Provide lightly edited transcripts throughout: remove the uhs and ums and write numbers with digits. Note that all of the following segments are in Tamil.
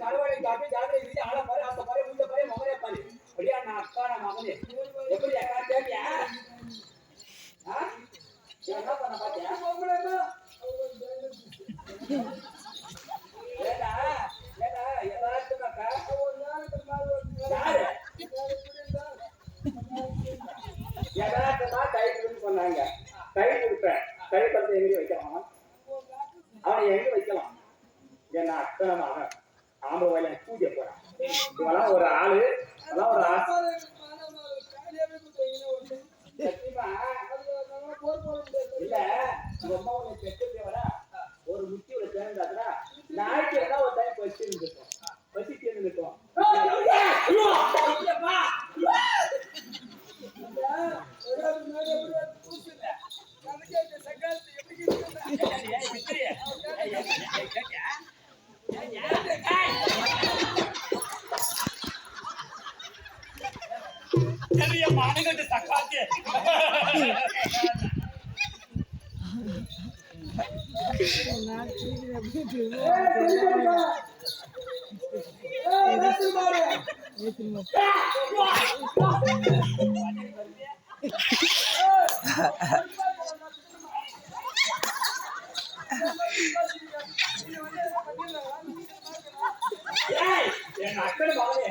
தலைவலி காப்பி ஜாதகை இது ஆள பாரு அந்த பாரு இந்த பாரு மகனே பாரு அப்படியே நான் அக்கா நான் மகனே எப்படி அக்கா கேட்டியா என்ன பண்ண பாத்தியா ஏடா ஏடா எல்லாரும் அக்கா யாரு யதார்த்தமா டைட்டில்னு சொன்னாங்க டைட்டில் கொடுப்பேன் டைட்டில் எங்க வைக்கலாம் அவனை எங்க வைக்கலாம் என்ன அக்கனமாக ஆம்பளை வயல பூஜை போறான் இவெல்லாம் ஒரு ஆளு அதெல்லாம் ஒரு இல்ல உங்க அம்மா உன்னை பெற்றது வர ஒரு முக்கிய சேர்ந்தாச்சுன்னா நாய்க்கு எல்லாம் ஒரு டைம் பசி இருந்துக்கும் பசி இருந்துக்கும் மானகட்டு சக்காத்து என் அக்கறை பாரு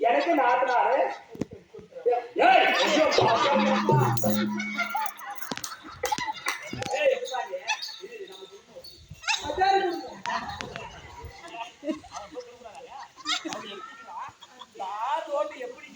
எனக்கு நாட்டுனாரு எப்படி